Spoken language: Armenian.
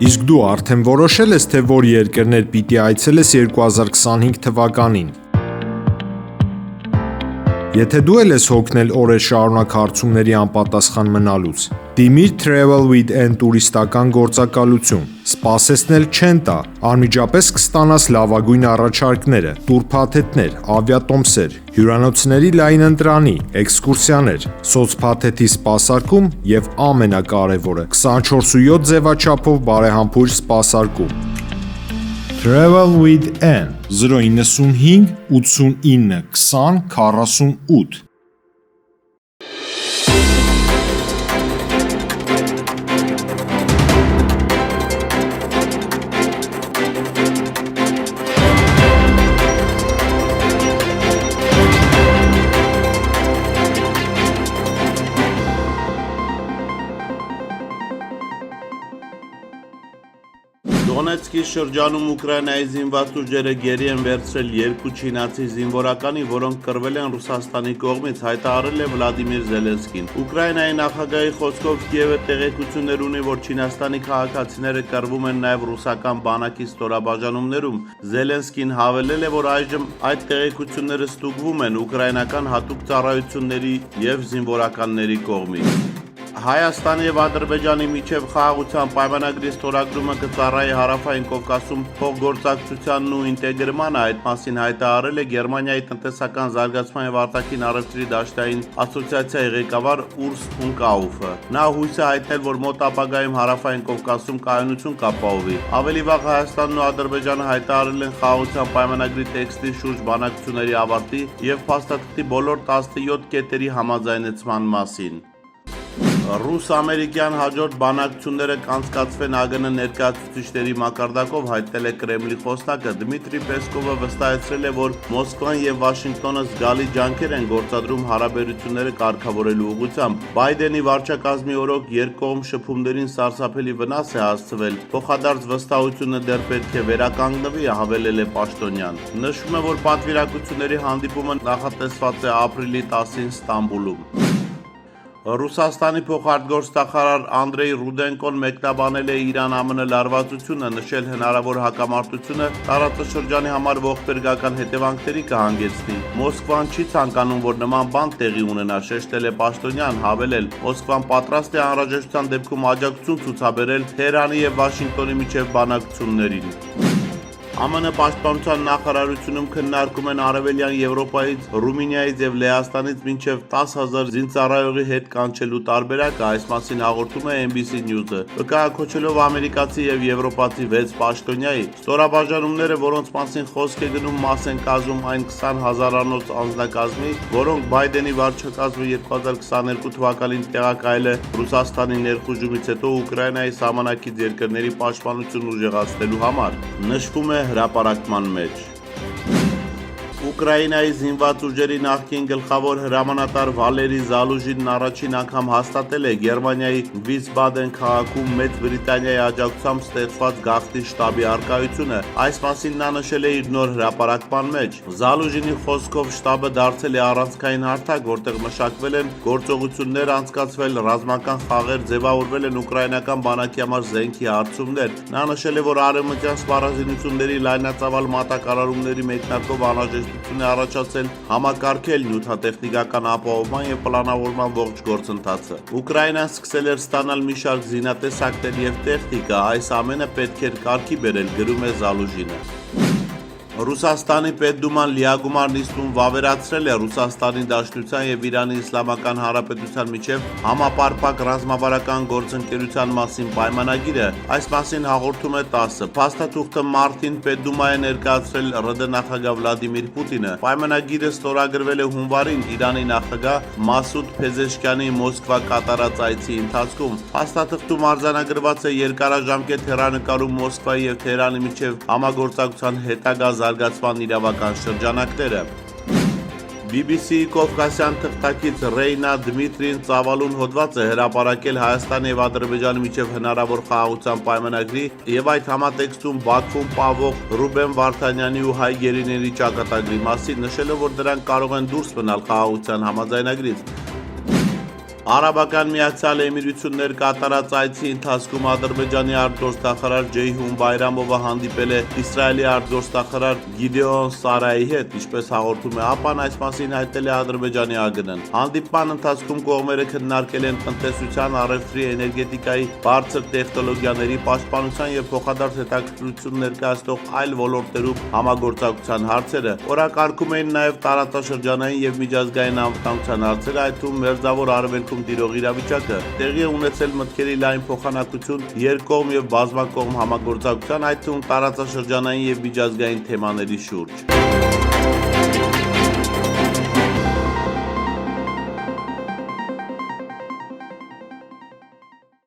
Իսկ դու արդեն որոշել ես, թե որ երկրներ պիտի այցելես 2025 թվականին։ Եթե դու էլ ես հոգնել օրեր շարունակ հարցումների անպատասխան մնալուց, դիմիր Travel with N տուրիստական գործակալություն, սպասեցնել չեն տա, անմիջապես կստանաս լավագույն առաջարկները, տուրփաթեթներ, ավիատոմսեր, հյուրանոցների լայն ընտրանի, էքսկուրսիաներ, սոցփաթեթի սպասարկում եւ ամենակարևորը 24/7 ձևաչափով բարեհամբույր սպասարկում։ Travel with N 095 89 20 48 Դոնեցկի շրջանում Ուկրաինայի զինված ուժերը գերի են վերցրել երկու չինացի զինվորականի, որոնք կռվել են Ռուսաստանի կողմից, հայտարարել է Վլադիմիր Զելենսկին։ Ուկրաինայի նախագահի խոսքով Կիևը տեղեկություններ ունի, որ Չինաստանի քաղաքացիները կռվում են նաև ռուսական բանակի ստորաբաժանումներում։ Զելենսկին հավելել է, որ այժմ այդ տեղեկությունները ստուգվում են ուկրաինական հատուկ ծառայությունների և զինվորականների կողմից։ Հայաստանի և Ադրբեջանի միջև խաղաղության պայմանագրի ստորագրումը կծառայի Հարավային Կովկասում փոխգործակցությանն ու ինտեգրմանը, այդ մասին հայտարարել է Գերմանիայի տնտեսական զարգացման և արտաքին առևտրի դաշտային ասոցիացիայի ղեկավար Ուրս Ֆունկաուֆը։ Նա հույս է հայտնել, որ մոտ ապագայում Հարավային Կովկասում կայունություն կապահովի։ Ավելի վաղ Հայաստանն ու Ադրբեջանը հայտարարել են խաղաղության պայմանագրի տեքստի շուրջ բանակցությունների ավարտի և փաստաթղթի բոլոր 17 կետերի համաձայնեցման մասին։ Ռուս-ամերիկյան հաջորդ բանակցությունները կանցկացվեն ԱԳՆ ներկայացուցիչների մակարդակով, հայտնել է Կրեմլի խոսնակը։ Դմիտրի Պեսկովը վստահեցրել է, որ Մոսկվան և Վաշինգտոնը զգալի ջանքեր են գործադրում հարաբերությունները կարգավորելու ուղղությամբ։ Բայդենի վարչակազմի օրոք երկկողմ շփումներին սարսափելի վնաս է հասցվել, փոխադարձ վստահությունը դեռ պետք է վերականգնվի, հավելել է պաշտոնյան։ Նշվում է, որ պատվիրակությունների հանդիպումը նախատեսված է ապրիլի 10-ին Ստամբուլում։ Ռուսաստանի փոխարտգործնախարար Անդրեյ Ռուդենկոն մեկնաբանել է Իրան-ԱՄՆ լարվածությունը, նշել հնարավոր հակամարտությունը տարածաշրջանի համար ողբերգական հետևանքների կհանգեցնի։ Մոսկվան չի ցանկանում, որ նման բան տեղի ունենա, շեշտել է պաշտոնյան, հավելել. Մոսկվան պատրաստ է անհրաժեշտության դեպքում աջակցություն ցուցաբերել Թեհրանի և Վաշինգտոնի միջև բանակցություններին։ ԱՄՆ պաշտպանության նախարարությունում քննարկում են Արևելյան Եվրոպայից, Ռումինիայից և Լեհաստանից մինչև 10,000 զինծառայողի հետ կանչելու տարբերակը, այս մասին հաղորդում է NBC News-ը, վկայակոչելով ամերիկացի և եվրոպացի 6 պաշտոնյայի։ Ստորաբաժանումները, որոնց մասին խոսք է գնում, մաս են կազմում այն 20,000-անոց անձնակազմի, որոնք Բայդենի վարչակազմը 2022 թվականին տեղակայել է Ռուսաստանի ներխուժումից հետո Ուկրաինայի սահմանակից երկրների պաշտպանությունն ուժեղացնելու համար։ Նշվում է հրապարակման մեջ։ Ուկրաինայի զինված ուժերի նախկին գլխավոր հրամանատար Վալերի Զալուժինն առաջին անգամ հաստատել է Գերմանիայի Վիսբադեն քաղաքում Մեծ Բրիտանիայի աջակցությամբ ստեղծված գաղթի շտաբի առկայությունը։ Այս մասին նա նշել է իր նոր հրապարակման մեջ։ Զալուժինի խոսքով շտաբը դարձել է առանցքային հարթակ, որտեղ մշակվել են գործողություններ, անցկացվել ռազմական խաղեր, ձևավորվել են ուկրաինական բանակի համար զենքի հարցումներ։ Նա նշել է, որ արևմտյան սպառազինությունների լայնածավալ մատակարարումների մեկնարկով անհրաժեշտություն է առաջացել համակարգել նյութատեխնիկական ապահովման և պլանավորման ողջ գործընթացը։ Ուկրաինան սկսել էր ստանալ մի շարք զինատեսակներ և տեխնիկա, այս ամենը պետք էր կարգի բերել, գրում է Զալուժինը։ Ռուսաստանի Պետդուման լիագումար նիստում վավերացրել է Ռուսաստանի Դաշնության և Իրանի Իսլամական Հանրապետության միջև համապարփակ ռազմավարական գործընկերության մասին պայմանագիրը, այս մասին հաղորդում է ՏԱՍՍ-ը։ Փաստաթուղթը մարտին Պետդումա է ներկայացրել ՌԴ նախագահ Վլադիմիր Պուտինը։ Պայմանագիրը ստորագրվել է հունվարին Իրանի նախագահ Մասուդ Փեզեշքյանի Մոսկվա կատարած այցի ընթացքում։ Փաստաթղթում արձանագրված է երկարաժամկետ հեռանկարում Մոսկվայի և Թեհրանի միջև համագործակցության հետագա զարգացման իրավական շրջանակները։ BBC-ի կովկասյան թղթակից Ռեյնա Դմիտրին ծավալուն հոդված է հրապարակել Հայաստանի և Ադրբեջանի միջև հնարավոր խաղաղության պայմանագրի և այդ համատեքստում Բաքվում պահվող Ռուբեն Վարդանյանի ու հայ գերիների ճակատագրի մասին, նշելով, որ դրանք կարող են դուրս մնալ խաղաղության համաձայնագրից։ Արաբական Միացյալ Էմիրություններ կատարած այցի ընթացքում Ադրբեջանի արտգործնախարար Ջեյհուն Բայրամովը հանդիպել է Իսրայելի արտգործնախարար Գիդեոն Սարայի հետ, ինչպես հաղորդում է ԱՊԱ-ն, այս մասին հայտնել է Ադրբեջանի ԱԳՆ-ն։ Հանդիպման ընթացքում կողմերը քննարկել են տնտեսության, առևտրի, էներգետիկայի, բարձր տեխնոլոգիաների, պաշտպանության եւ փոխադարձ հետաքրքրություն ներկայացնող այլ ոլորտներում համագործակցության հարցերը։ Օրակարգում էին նաեւ տարածաշրջանային եւ միջազգային անվտանգության հարցերը, այդ թվում Մերձավոր Արևելքում տիրող իրավիճակը, տեղի է ունեցել մտքերի լայն փոխանակություն երկկողմ եւ բազմակողմ համագործակցության, այդ թվում տարածաշրջանային եւ միջազգային թեմաների շուրջ։